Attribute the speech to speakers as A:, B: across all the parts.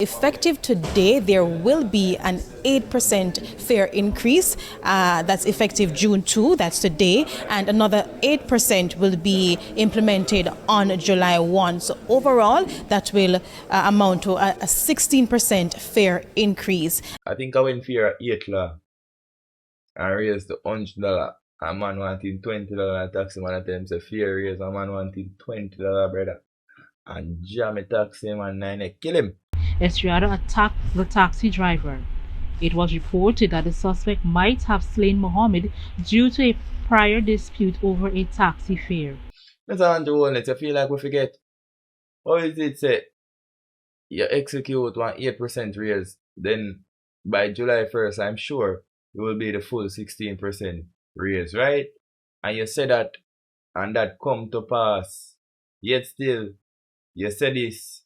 A: Effective today, there will be an 8% fare increase. That's effective June 2, that's today, and another 8% will be implemented on July 1. So overall, that will amount to a 16% fare increase.
B: I think I went for 8 law and raised to $100. A man wanting $20 taxi man, I tell him say fare raise, a man wanting $20, brother. And jam a taxi man 9 kill him.
C: Estrada attacked the taxi driver. It was reported that the suspect might have slain Mohammed due to a prior dispute over a taxi fare.
B: Mr. Andrew Walnut, you feel like we forget. How is it say you execute one 8% raise, then by July 1st, I'm sure it will be the full 16% raise, right? And you say that, and that come to pass. Yet still, you say this.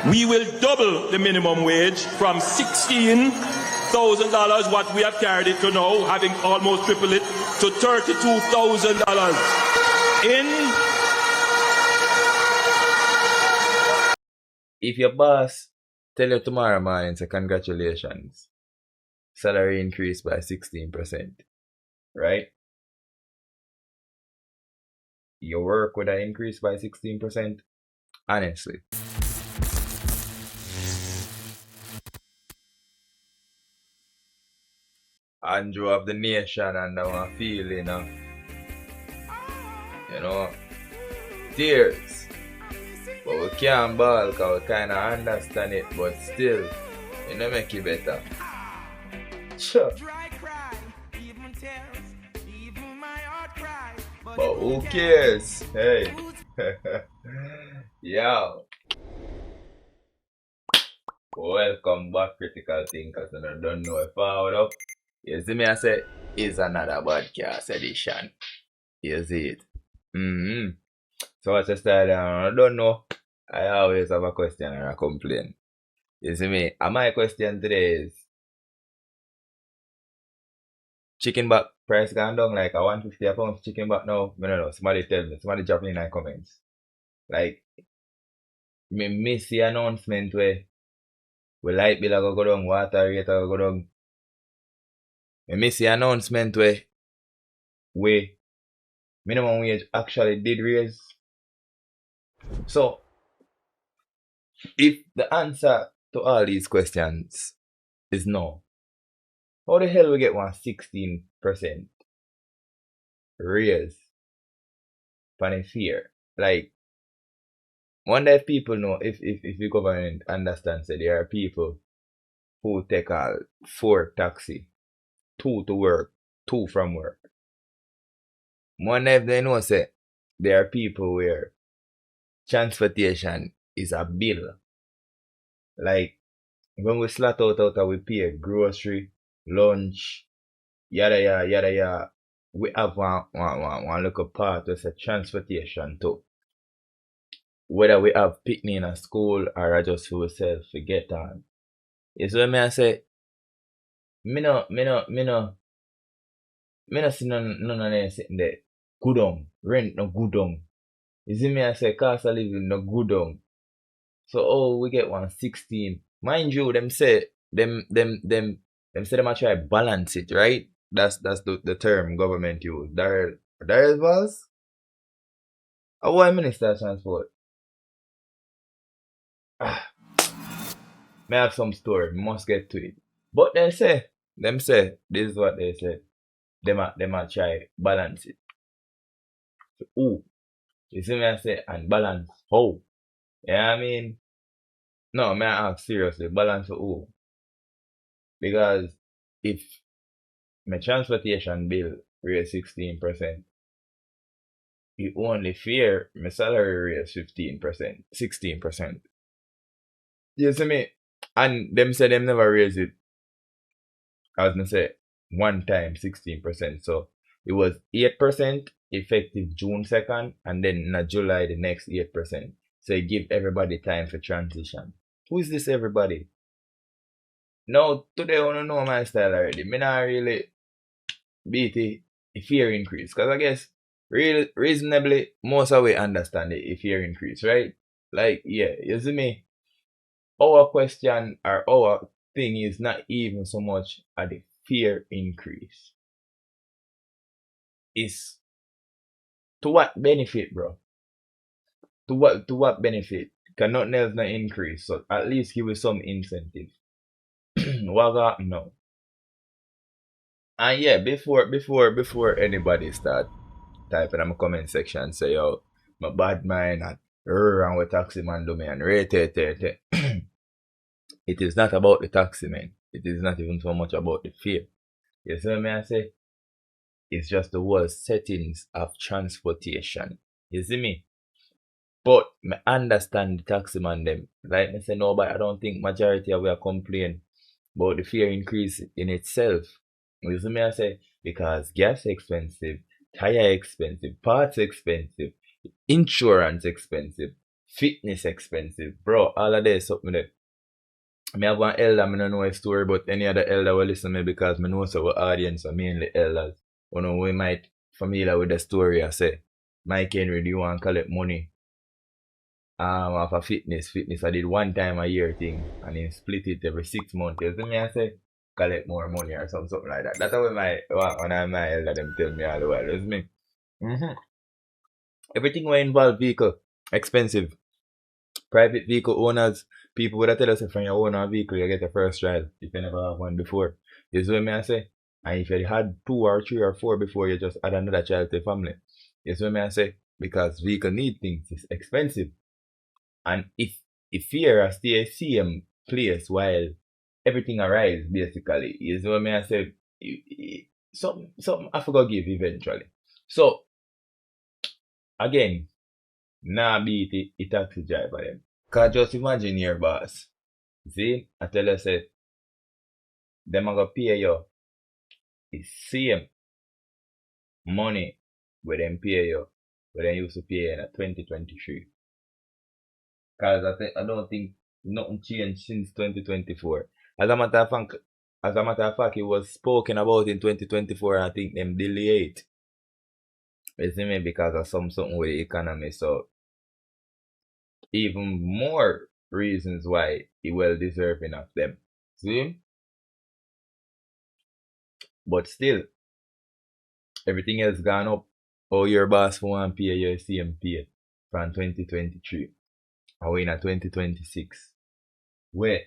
D: We will double the minimum wage from $16,000, what we have carried it to now, having almost tripled it, to $32,000.
B: If your boss tell you tomorrow morning, say congratulations, salary increase by 16%, right? You work with an increase by 16%, honestly. Andrew of the nation and our feeling, tears. But we can't ball because we kind of understand it, but still, it don't make it better. Sure. But who cares? Hey. Yo. Welcome back, Critical Thinkers. And I don't know if I up. You see me, I say, it's another Badcast edition. You see it? So what's the style? I don't know. I always have a question and a complaint. You see me? And my question today is, chicken back price gone down like a 150 a pound chicken back now. I don't know. Somebody tell me. Somebody drop me in the comments. Like, me miss the announcement where light bill go down, water rate go down. Me miss the announcement where minimum wage actually did raise. So, if the answer to all these questions is no, how the hell we get 16% raise for a fare? Like, wonder if people know, if the government understands that there are people who take 4 taxi, 2 to work, 2 from work. Wonder if they know say there are people where transportation is a bill. Like, when we slot out we pay grocery, lunch, yada yada, we have one little part that's a transportation too. Whether we have picnic in a school or just for ourselves to get on. You see what I say? Me no see none of them sitting there. Good on. Rent no good on. You see me I say cost of living no good on. So we get 116. Mind you, them say them a try balance it, right? That's the term government use. There was a one minister of transport. May have some story, must get to it. But them say, this is what they say. Them a try balance it. So, you see me I say, and balance how? Yeah, I mean, no, may I ask seriously, balance for who? Because if my transportation bill raise 16%, it only fear my salary raise 15%, 16%. You see me? And them say them never raise it, as I say, one time 16%. So it was 8% effective June 2nd, and then in July the next 8%. So you give everybody time for transition. Who is this everybody? Now, today I want to know my style already. Me not really beat the fear increase. Because I guess really reasonably most of we understand the fear increase, right? Like, yeah, you see me? our question or our thing is not even so much at the fare increase. It's to what benefit, bro? To what benefit? Can nothing else not increase? So at least give us some incentive. What got no? And yeah, before anybody start typing in my comment section say yo, my bad mind and and what taxi man do me and rate it. It is not about the taxi man. It is not even so much about the fare. You see what I say? It's just the whole settings of transportation. You see me? But I understand the taxi man them. Like I say no, but I don't think majority of we are complain about the fare increase in itself. You see me I say? Because gas expensive, tire expensive, parts expensive, insurance expensive, fitness expensive. Bro, all of this something that I have one elder, I don't know a story about any other elder will listen to me because I know so our audience are mainly elders. You know, we might familiar with the story I say. Mike Henry, do you want to collect money? Off a fitness. I did one time a year thing and then split it every 6 months. You see me I say? Collect more money or something like that. That's how when I'm my elder them tell me all the while. You see me? Everything will involve vehicle. Expensive. Private vehicle owners, people would tell us if you own a vehicle, you get a first child if you never have one before. You see what I say? And if you had 2 or 3 or 4 before, you just add another child to the family. You see what I say? Because vehicle need things, it's expensive. And if you stay same place while everything arrives, basically, you see what I say? Something I forgot give eventually. So, again, nah beat it taxi driver them. Cause just imagine your boss. See, I tell you say, them are gonna pay you the same money where them pay you, where they used to pay in 2023. Cause I don't think nothing changed since 2024. As a matter of fact, it was spoken about in 2024 and I think them delayed. You see me? Because of something with the economy. So even more reasons why he well deserving of them. See? But still, everything else gone up. Oh, your boss for one pay your same pay from 2023. And we're in 2026. Where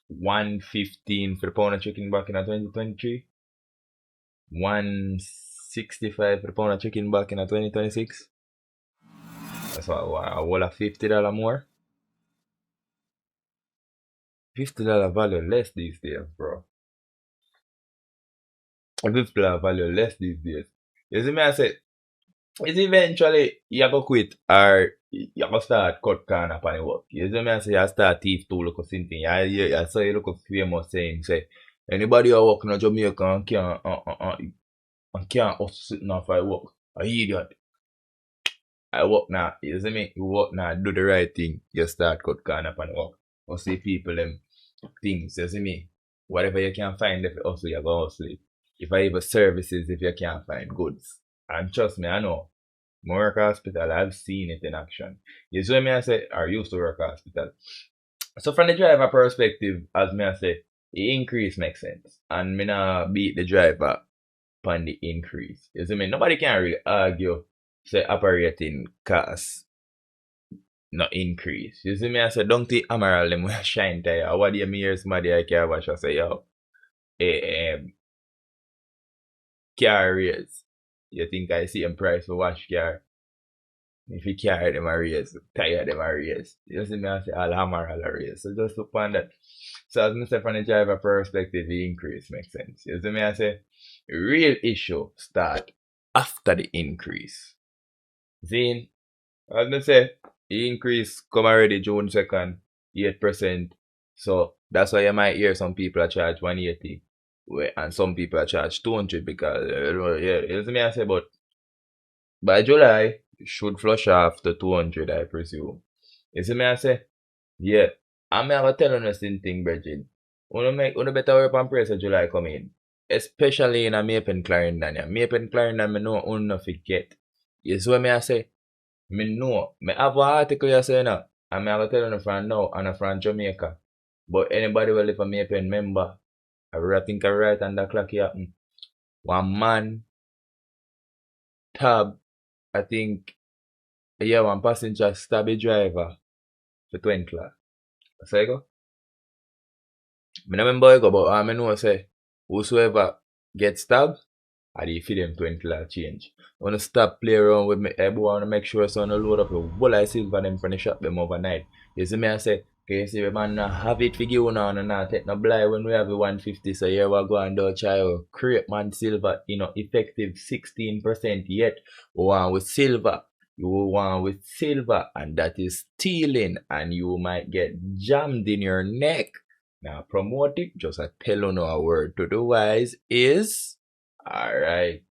B: 115 for the pound of chicken back in 2023. 165 for the pound of chicken back in 2026. That's what a whole of $50 more. $50 value less these days, bro. $50 value less these days. You see me I say, it's eventually you go quit or you go start cut corner upon the work. You see me I say you start thief too look something. I saw you look a famous saying say anybody who work in Jamaica and can't also sitting off I work. A idiot. I work now, you see me? You work now, do the right thing, you start cut corner upon the work. Or see people them things, you see me? Whatever you can find if you hustle, you go hustle it. If I even services if you can't find goods. And trust me, I know. I work hospital, I've seen it in action. You see me I say, or used to work hospital. So from the driver perspective, as me I say, the increase makes sense. And me not beat the driver upon the increase. You see me? Nobody can really argue say operating costs not increase. You see me I say don't take Amaral them with shine tire. What do you mean somebody I care wash I say yo car raise. You think I see a price for wash car? If you carry them a raise, tire them a raise. You see me I say all Amaral a raise. So just look on that. So as I say from the driver perspective the increase makes sense. You see me I say real issue start after the increase. See, as I say, the increase come already June 2nd, 8%. So that's why you might hear some people are charged 180 and some people are charged 200 because, you see me I say, but by July, it should flush off to 200, I presume. You see me I say? Yeah. I'm going to tell you the thing, Bridget. You better work on price of July come in. Especially in a Maple Clarendon. Maple Clarendon, I know you not forget. You see what I say? Me know. Me have an article you say now. I'm going to tell you from now, I'm from Jamaica. But anybody will live a Maypen member, I think I right on the clock here. One man, tab, I think, yeah, one passenger stab a driver for 20 lakhs. So I go. I don't remember how I go, but I know say, whosoever gets stabbed, I dey feed them 20 lakh change. I wanna stop play around with me, I wanna make sure so I don't load up a whole of silver them from the shop them overnight. You see me I say, okay, you see we man not have it for you now and not take no blind when we have the 150, so here we go and do try create man silver, effective 16% yet. We want with silver. You want with silver, and that is stealing, and you might get jammed in your neck. Now promote it, just a tell you no a word to the wise is alright.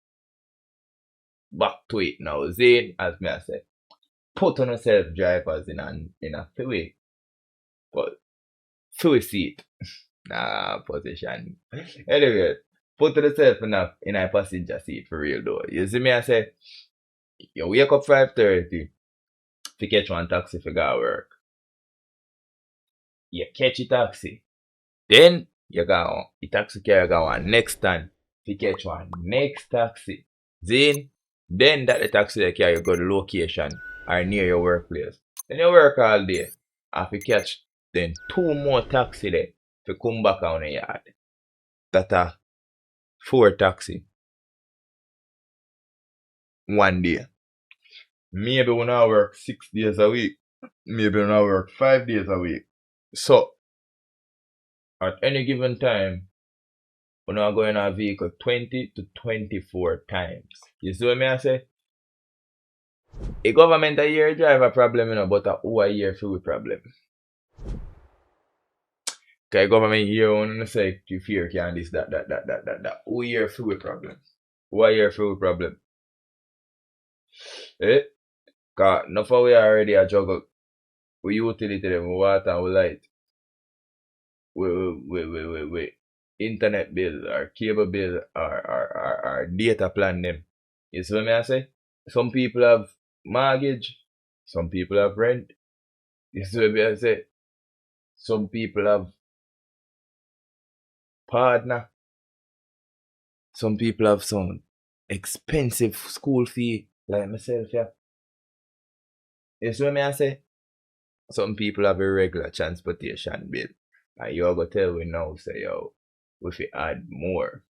B: Back to it now. Zane, as me I say, put on yourself drivers in a freeway. But freeway seat. Nah position. Anyway, put yourself in a passenger seat for real though. You see me I say, you wake up 5:30 to catch one taxi for go work. You catch a taxi. Then you go on. The taxi carrier go on next stand to catch one next taxi. Then that the taxi they carry go to location or near your workplace. Then you work all day. Have to catch then 2 more taxi there to come back on the yard. That are 4 taxi. One day. Maybe when I work 6 days a week. Maybe when I work 5 days a week. So at any given time, when I go in a vehicle 20 to 24 times. You see what I say? A government a year drive a problem, but a year fuel problem. Because government year on say you fear can this, that. Who year fuel problem? Who year fuel problem? Eh? Because enough of we already a juggle. We utility them, we water and we light. We internet bill or cable bill or data plan them. You see what I say? Some people have mortgage, some people have rent. You see what I say? Some people have partner. Some people have some expensive school fee, like myself, yeah. You see what I say? Some people have a regular transportation bill. And you go tell we now, say, yo, we fi add more.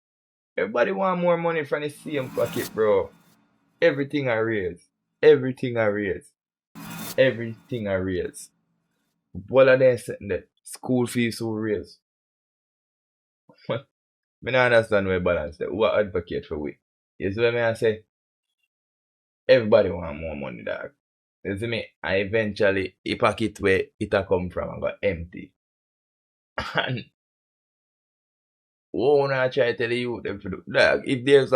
B: Everybody want more money from the same pocket, bro. Everything I raise. Everything I raise. Everything I raise. What are they saying that? School fees will raise. I don't understand where balance that. Who advocate for we? You see what I say? Everybody want more money, dog. You see me? And eventually, the pocket where it a come from and got empty. And what I try to tell you them to do? Dog, if there's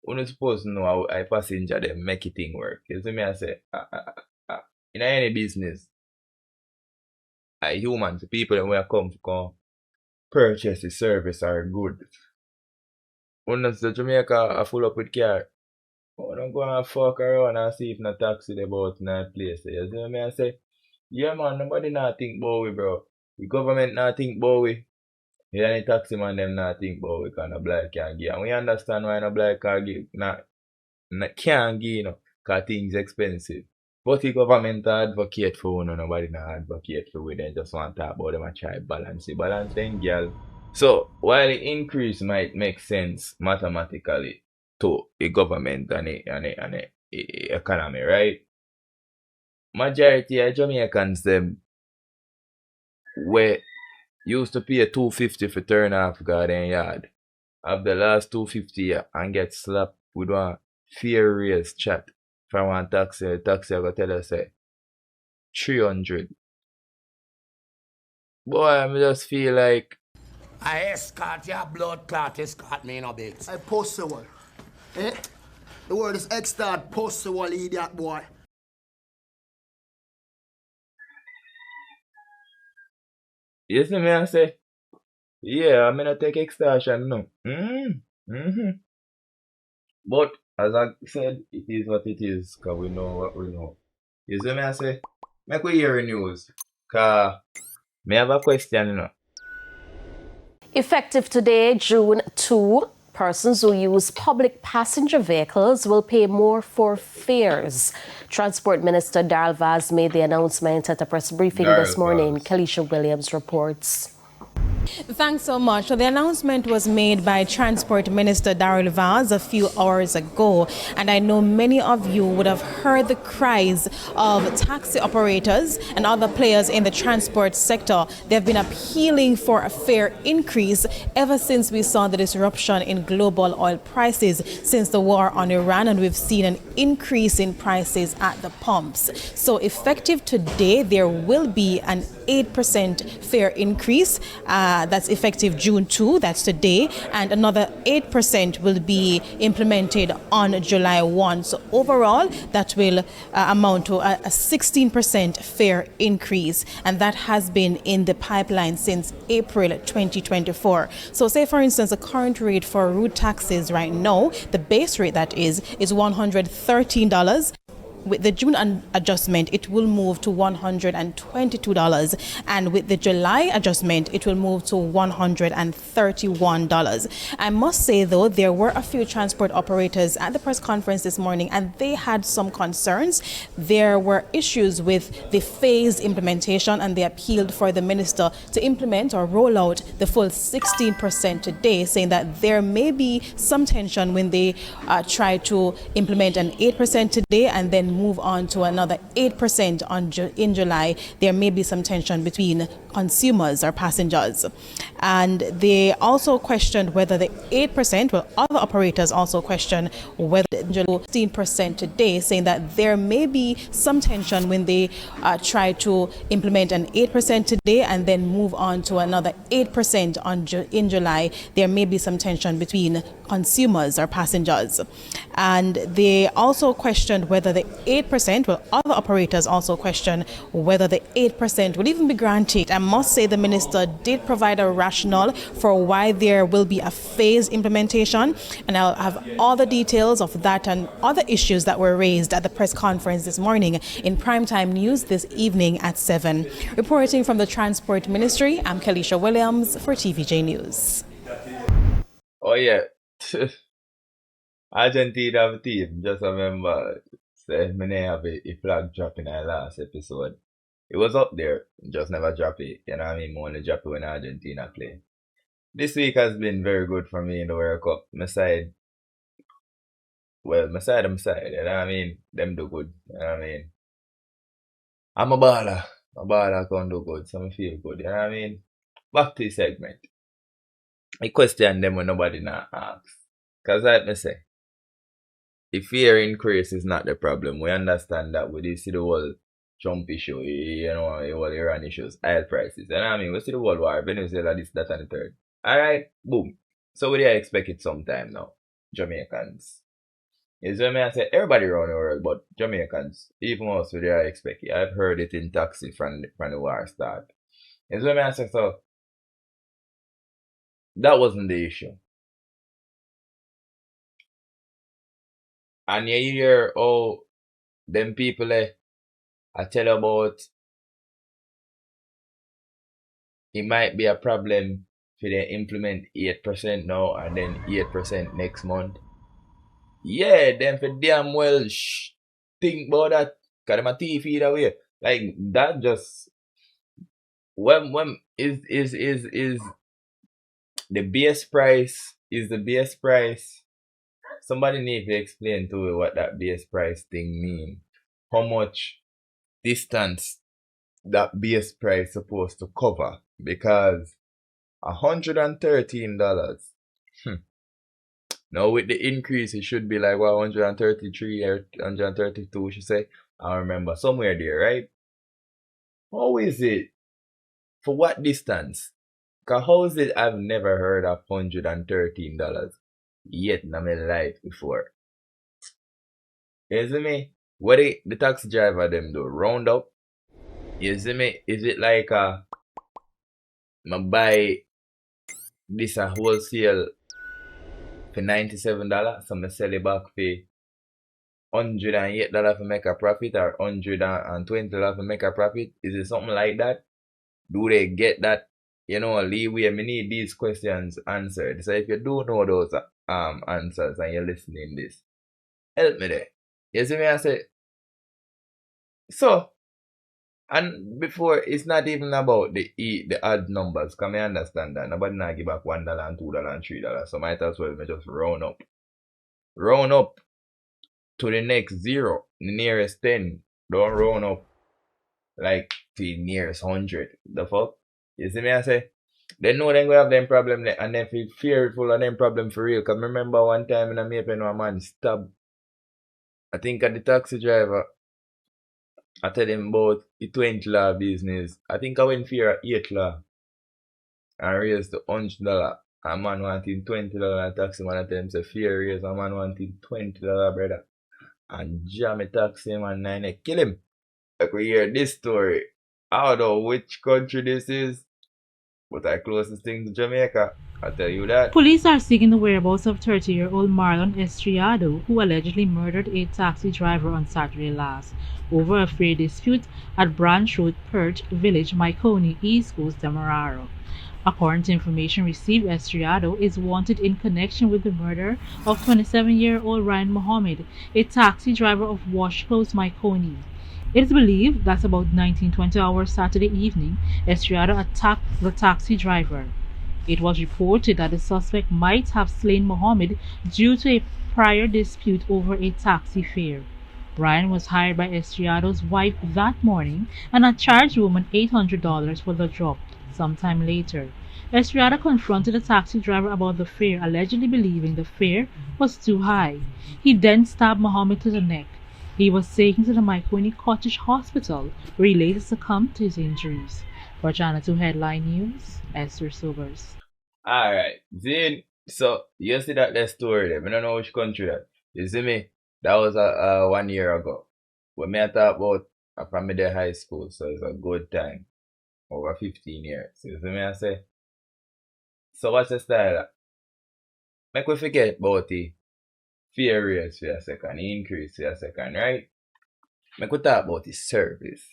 B: you're not supposed to know how a passenger them make it thing work. You see me I say in any business, a human, the people that will come to purchase the service or good. When the Jamaica are full up with car, don't go and fuck around and see if no taxi they bought in that place. You see me I say, yeah man, nobody not think about we, bro. The government not think about we. Yeah, any taxi man them not think about we because no black can't give. And we understand why no black can't give. Can't give, because things expensive. But the government advocate for nobody not advocate for we. They just want to talk about them and try balance them, girl. So while the increase might make sense mathematically to the government and the economy, right? Majority of Jamaicans them were used to pay $250 for turn off garden yard. Of the last $250 and get slapped with one fair race chat from one taxi. The taxi I go tell us say $300. Boy, I just feel like
E: I escort your blood clot, escort me in a bit.
F: I post the word. Eh? The word is extort, post the word, idiot boy.
B: you see me I say, yeah, I'm gonna take extortion no. But as I said, it is what it is, because we know what we know. You see me I say, Make we hear the news. Cause me have a question, you know.
G: Effective today, June 2, persons who use public passenger vehicles will pay more for fares. Transport Minister Darrell Vaz made the announcement at a press briefing this morning. Kalisha Williams reports.
A: Thanks so much. So the announcement was made by Transport Minister Darrell Vaz a few hours ago, and I know many of you would have heard the cries of taxi operators and other players in the transport sector. They've been appealing for a fare increase ever since we saw the disruption in global oil prices since the war on Iran, and we've seen an increase in prices at the pumps. So effective today, there will be an 8% fare increase. That's effective June 2, that's today, and another 8% will be implemented on July 1. So overall, that will amount to a 16% fare increase, and that has been in the pipeline since April 2024. So say, for instance, the current rate for route taxis right now, the base rate that is $113. With the June adjustment, it will move to $122, and with the July adjustment, it will move to $131. I must say, though, there were a few transport operators at the press conference this morning, and they had some concerns. There were issues with the phased implementation, and they appealed for the minister to implement or roll out the full 16% today, saying that there may be some tension when they try to implement an 8% today and then move on to another 8% in July. There may be some tension between consumers or passengers. And they also questioned whether the 8%, well, other operators also question whether 15% today, saying that there may be some tension when they try to implement an 8% today and then move on to another 8% in July. There may be some tension between consumers or passengers. And they also questioned whether the 8%, well, other operators also question whether the 8% will even be granted. I must say the minister did provide a rationale for why there will be a phased implementation, and I'll have all the details of that and other issues that were raised at the press conference this morning in primetime news this evening at 7. Reporting from the Transport Ministry, I'm Kalisha Williams for TVJ News.
B: Oh yeah. Argentina team, just remember, say, me have a flag drop in our last episode. It was up there, just never drop it. You know what I mean? More only drop it when Argentina play. This week has been very good for me in the World Cup. My side, you know what I mean? Them do good, you know what I mean? I'm a baller. A baller can do good, so I feel good, you know what I mean? Back to the segment. I question them when nobody not asks. Because like me say, the fear increase is not the problem. We understand that. We did see the whole Trump issue, you know, the whole Iran issues, oil prices. You know what I mean? We see the world war, Venezuela, this, that, and the third. Alright, boom. So we did expect it sometime now. Jamaicans. Is what I say, everybody around the world, but Jamaicans, even us, we did expect it. I've heard it in taxi from the war start. Is what I say, so that wasn't the issue. And you hear, oh, them people I tell about it might be a problem if they implement 8% now and then 8% next month. Yeah, them for damn well think about that. Cause them a thief either way. Like that just when is the base price is the base price. Somebody need to explain to me what that base price thing mean. How much distance that base price supposed to cover, because $113. Now with the increase, it should be like 133 or 132, should say. I remember somewhere there, right? How is it? For what distance? Cause how is it I've never heard of $113 yet in my life before? You see me? What the taxi driver them do? Round up? You see me? Is it like I buy this a wholesale for $97, so I sell it back for $108 for make a profit or $120 for make a profit? Is it something like that? Do they get that, leeway? I need these questions answered. So if you do know those answers and you're listening this, help me there. You see me, I say, so, and before, it's not even about the odd numbers, because I understand that. Nobody not give back $1 and $2 and $3, so might as well me just round up. Round up to the next 0, the nearest 10. Don't round up like to the nearest 100. The fuck? You see me, I say? They know they have them problem there, and they feel fearful of them problem for real. Because remember one time in a Maypen, a man stabbed, I think at the taxi driver. I tell him about the 20 law business. I think I went for 8 law and raised to $100. A man wanting $20 taxi man. I tell him say fear raise. A man wanting $20, brother. And jam a taxi man 9 kill him. Like we hear this story. I don't know which country this is, but I closest thing to Jamaica. I tell you that.
C: Police are seeking the whereabouts of 30-year-old Marlon Estriado, who allegedly murdered a taxi driver on Saturday last over a fare dispute at Branch Road, Perch Village, Myconi, East Coast, Demerara. According to information received, Estriado is wanted in connection with the murder of 27-year-old Ryan Mohammed, a taxi driver of Washclose, Myconi. It is believed that about 19-20 hours Saturday evening, Estriado attacked the taxi driver. It was reported that the suspect might have slain Mohammed due to a prior dispute over a taxi fare. Ryan was hired by Estriado's wife that morning and had charged the woman $800 for the job. Sometime later, Estriado confronted the taxi driver about the fare, allegedly believing the fare was too high. He then stabbed Mohammed to the neck. He was taken to the Myconi Cottage Hospital, where he later succumbed to his injuries. For Channel 2 Headline News, Esther Sobers.
B: Alright, Zin. So, you see that story there. I don't know which country that. You see me? That was 1 year ago. When I talk about from middle high school, so it's a good time. Over 15 years. You see me, I say? So what's the style? Make we forget about the fare raise for a second, increase for a second, right? Make we talk about the service.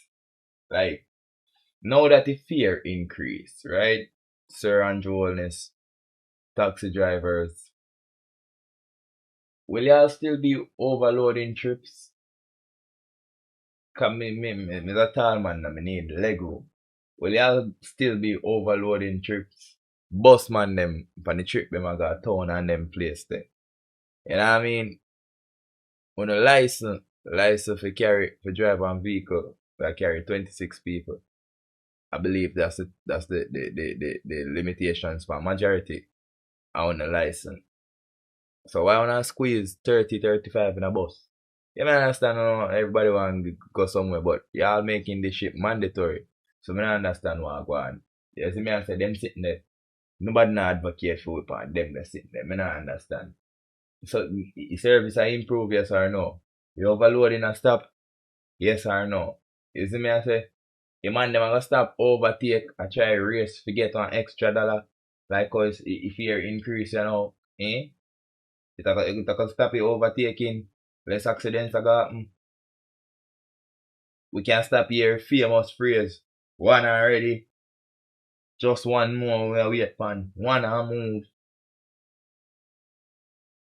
B: Like, now that the fare increase, right? Sir Andrew Holness, taxi drivers, will y'all still be overloading trips? Cause me a tall man and me need leg room. Will y'all still be overloading trips? Bus man them for the trip them I got town and them place there. You know what I mean? On a license for drive one vehicle, I carry 26 people. I believe that's the limitations for majority on a license. So why wanna squeeze 30-35 in a bus? You may understand everybody want to go somewhere, but y'all making this shit mandatory. So I don't understand what I go on. You see me, I say them sitting there. Nobody not advocate for it, and them that sitting there. I don't understand. So the service I improve, yes or no? You overloading a stop, yes or no? You see me, I say, the man them gonna stop, overtake, and try race to get $1 extra. Like cause if you increase, it can stop you overtaking, less accidents are gonna happen. We can stop here, famous phrase. One already. Just one more we wait for. One and move.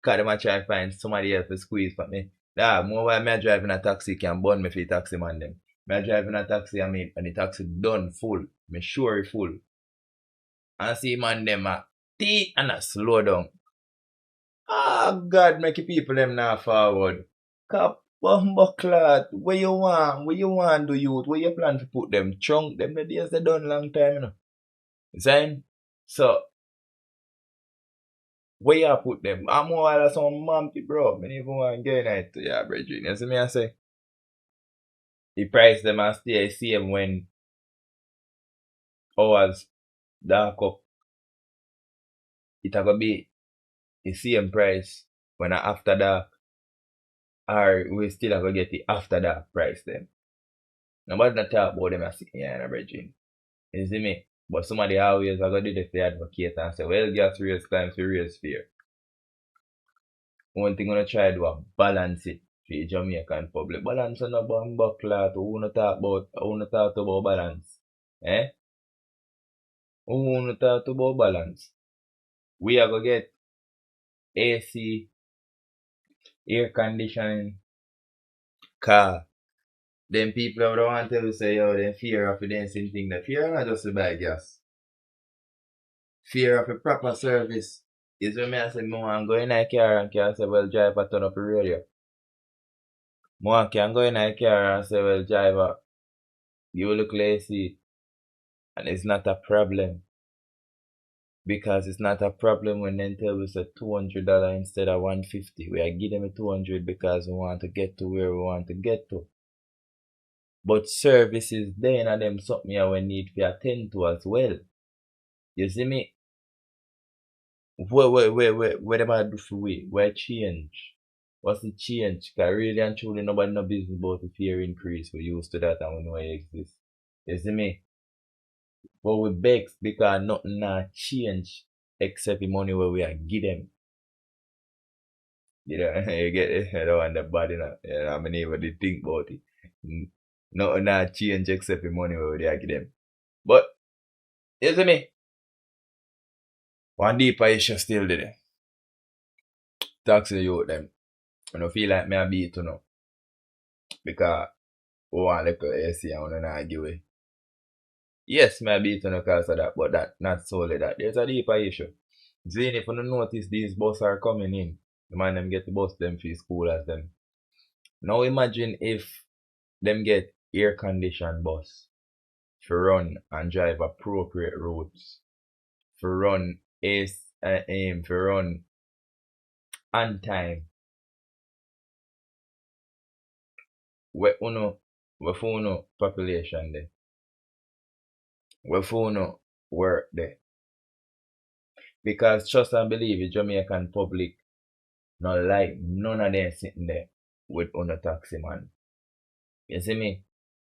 B: Cause them a try find somebody else to squeeze for me. More while me driving a taxi can burn me for the taxi man them. Me driving a taxi and the taxi done full. Me sure it full. And see man them a teeth and a slow down. God make the people them not forward. Cap bumbleclot. Where you want do youth? Where you plan to put them? Trunk them the days they done long time, you know. Saying? So where you put them? I'm more like some mumpy bro. I even want to get it to your brethren. You see me I say? The price them and stay same when hours dark up. It a go be the same price when after dark. Or we still have to get the after dark price then. Nobody not talk about them as sitting here in a brethren. You see me? But somebody always are going to do the advocate and say, well, gas raise times we raise fare. One thing I'm going to try to do is balance it. for Jamaican public. Balance on a bomb clot. Who not talk about balance? Eh? Who not talk about balance? We are gonna get AC, air conditioning, car. Then people don't want to say, yo, then fear of the dancing thing. That fear not just to buy gas. Fear of a proper service. Is when I say, I go in a car and can say, well, driver, turn up the radio. I can go in a car and say, well, driver, you look lazy. And it's not a problem. Because it's not a problem when they tell us $200 instead of $150. We are giving them $200 because we want to get to where we want to get to. But services then and them something we need to attend to as well. You see me? What am I do for we? Why change? What's the change? Because really and truly nobody no business about the fear increase. We used to that and we know it exists. You see me? But we begs because nothing not change except the money where we are give them. You know, you get it? I don't want the body now. You know, I mean, even they think about it. Nothing not change except the money where we are give them. But, you see me? One deeper issue still there. Talk to the youth them. I don't feel like me a beat to know. Because we want a little AC and we don't argue with. Yes, me a beat to know because of that, but that not solely that. There's a deeper issue. Zane, if you don't notice these buses are coming in, the man them get the bus them for school as them. Now imagine if them get air conditioned bus for run and drive appropriate routes. For run for run on time. We uno population there. We uno work there. Because trust and believe the Jamaican public not like none of them sitting there with uno taxi man. You see me?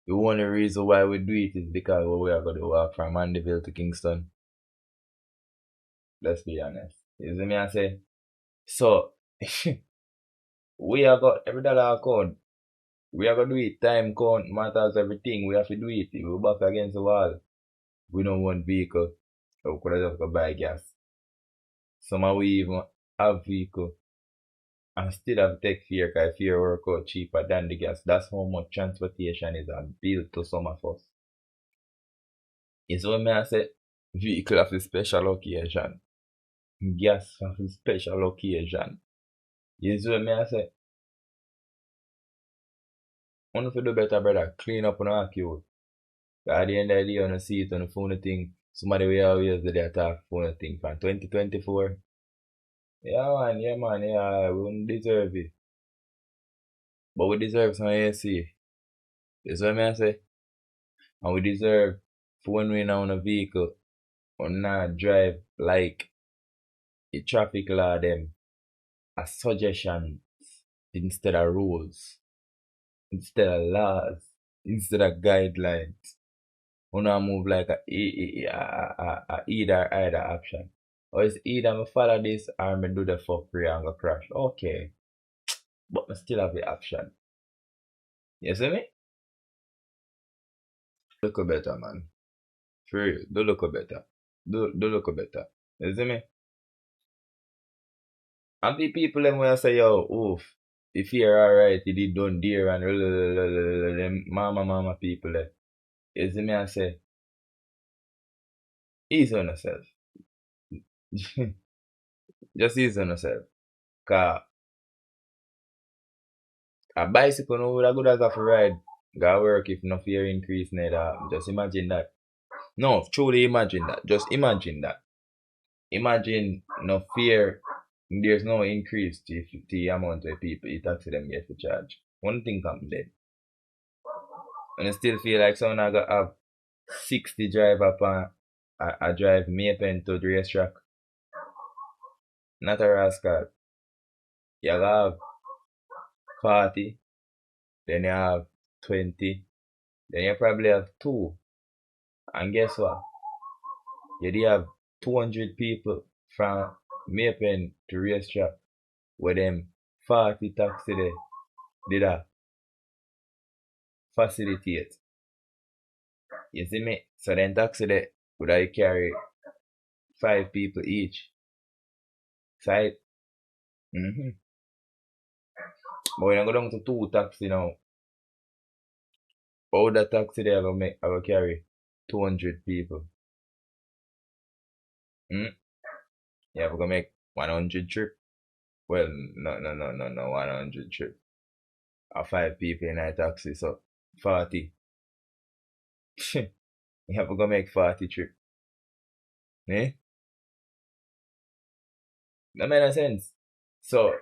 B: The only reason why we do it is because we are going to walk from Mandeville to Kingston. Let's be honest. You see me I say? So we have got every dollar account. We have to do it. Time count matters everything. We have to do it. If we back against the wall, we don't want vehicle. We could have just buy gas. Some of we even have vehicle and still have to take fear because fear work out cheaper than the gas. That's how much transportation is a bill to some of us. It's what I say vehicle of a special occasion. Gas of a special occasion. It's what I say. One of you do better, brother. Clean up on our queue. At the end of the day, on the seat on the phone thing, somebody will always do the attack phone thing from 2024. Yeah, man, yeah, we don't deserve it. But we deserve some AC. That's what I say. And we deserve for when we're on a vehicle or not drive like the traffic law them as suggestions instead of rules, instead of laws, instead of guidelines. We not move like a either option. Or it's either I follow this or I do the fuckery and go crash. Okay. But I still have the option. You see me? Look better, man. For real. Do look better. Do look better. You see me? And the people them will say, yo, oof. If you're alright, you did done dear and them mama people there. You see me I say, ease on yourself. Just ease on yourself. Cause a bicycle no would have good as a ride. Go work if no fear increase neither. Just imagine that. No, truly imagine that. Just imagine that. Imagine no fear. There's no increase to the amount of people you taxi them get to charge. One thing comes dead. And I still feel like someone I got have 60 drive up and I drive Maypen to the racetrack. Not a rascal. You have 40, then you have 20, then you probably have 2. And guess what? You have 200 people from Maypen to racetrack with them 40 taxi there. did I facilitate. You see me? So then taxi there would I carry 5 people each. Side. Mm-hmm. But when I go down to 2 taxi now, all the taxi there I will carry 200 people. Mm? Yeah, we're gonna make 100 trip. Well, no, 100 trip. 5 people in a taxi, so 40. Yeah, we're gonna make 40 trip. Eh? That makes sense. So,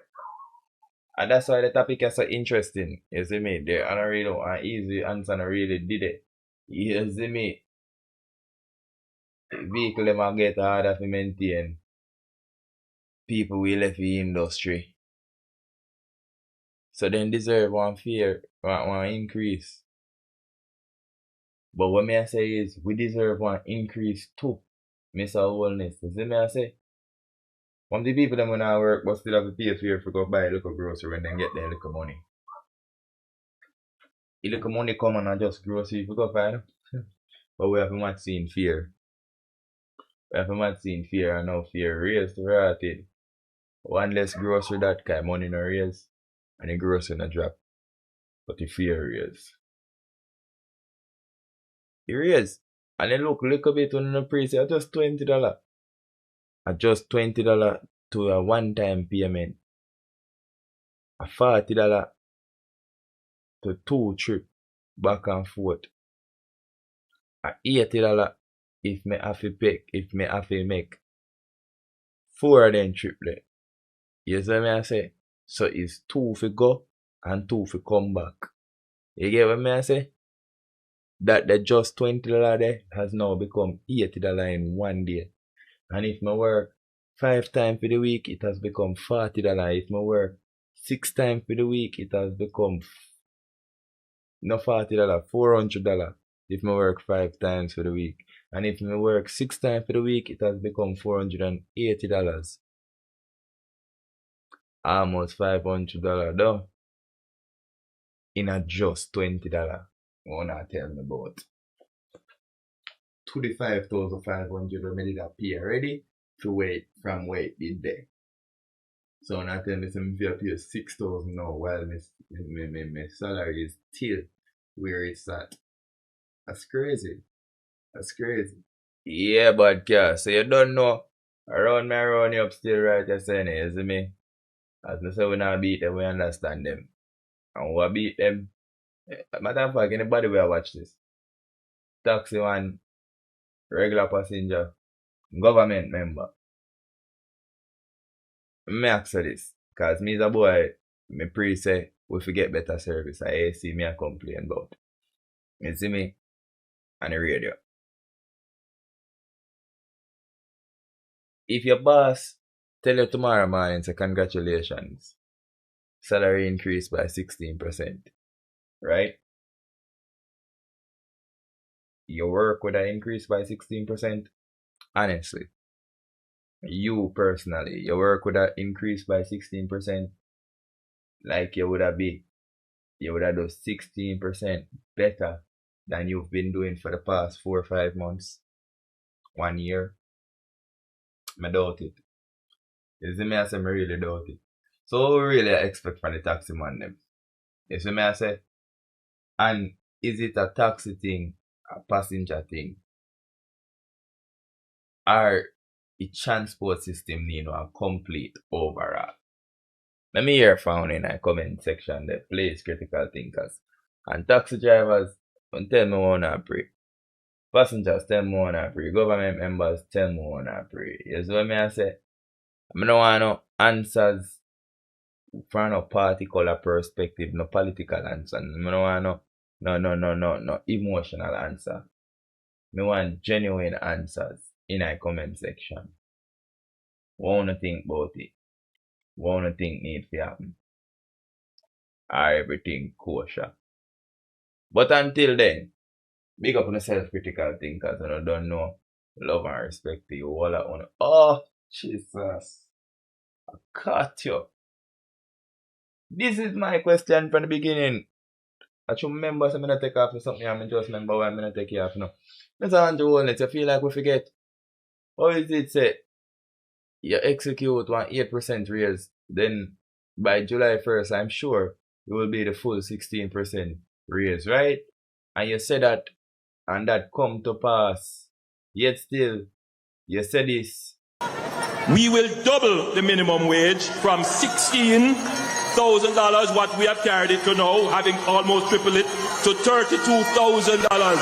B: and that's why the topic is so interesting. You see me? They are not really an easy answer, not really did it. You see me? Vehicle them a get harder to maintain. People will left the industry. So then deserve one increase. But what me I say is we deserve one increase too. Mr. Wellness. You see me I say? One of the people them when I work but still have to pay for to go buy a little grocery when they get their little money. The little money come and I just grocery for go find. But we have not seen fear. We have not seen fear and now fear raised rated. One less grocery that kind money no raise and the grocery no drop. But the fear raise. It raise. And then look little bit on the price at just $20. At just $20 to a one-time payment. A $40 to 2 trip back and forth. A $80 if me have to pick, if me have to make 4 of them trip there. You see what I say? So it's 2 for go and 2 for come back. You get what I say? That the just $20 there has now become $80 in one day. And if me work 5 times for the week, it has become $40. If me work 6 times for the week, it has become $400. If me work 5 times for the week. And if me work 6 times for the week, it has become $480. Almost $500 though. In a just $20. Wanna tell me about 25,500 we did a pay already to wait from where it did there. So now tell me some if pay 6,000 now while my salary is still where it's at. That's crazy. That's crazy. Yeah, Badcast. So you don't know. Around you up still right, you're saying it, you see me? As I say, we not beat them, we understand them. And we beat them. Matter of fact, anybody will watch this. Taxi one, regular passenger, government member. Me ask for this. Cause me as a boy, me pre say we forget better service. I see me a complain about. You see me? On the radio. If your boss tell you tomorrow morning, say congratulations, salary increased by 16%, right? Your work would have increased by 16%? Honestly. You personally, your work would have increased by 16%? Like you would have done 16% better than you've been doing for the past 4 or 5 months, 1 year? I doubt it. You see me I say I really doubt it. So what we really expect from the taxi man them? You see me I say? And is it a taxi thing, a passenger thing? Or the transport system need a complete overhaul? Let me hear found in the comment section there, please, critical thinkers. And taxi drivers, tell me wanna pray. Passengers, tell me wanna pray. Government members, tell me wanna pray. You see what I say? I don't want no answers from no particular perspective, no political answer. I don't want no emotional answer. I want genuine answers in the comment section. What do you think about it? What do you think needs to happen? Are everything kosher? But until then, big up on the self-critical thinkers and I don't know. Love and respect to you all at one. Oh, Jesus. I caught you. This is my question from the beginning. I should remember so I'm gonna take off for something and I just remember why I'm gonna take it off now. Mr. Andrew Holnett, you feel like we forget. How is it say you execute one 8% raise, then by July 1st, I'm sure it will be the full 16% raise, right? And you say that, and that come to pass. Yet still, you say this.
D: We will double the minimum wage from $16,000, what we have carried it to now, having almost tripled it, to $32,000.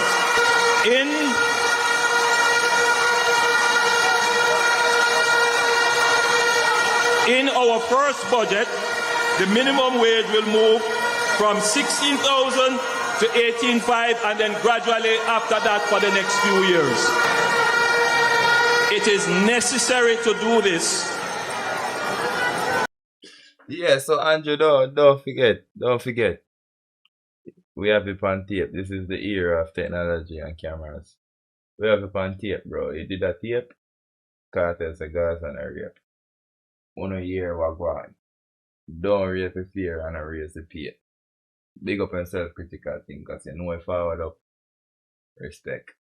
D: In our first budget, the minimum wage will move from $16,000 to $18,500 and then gradually after that for the next few years. It is necessary to do this.
B: Yeah, so Andrew, don't forget. We have it on tape. This is the era of technology and cameras. We have it on tape, bro. You did a tape, cartels, a gas and a rape. 1 year what going. Don't raise the fear and raise the pay. Big up and self-critical thing, because you know if forward up, respect.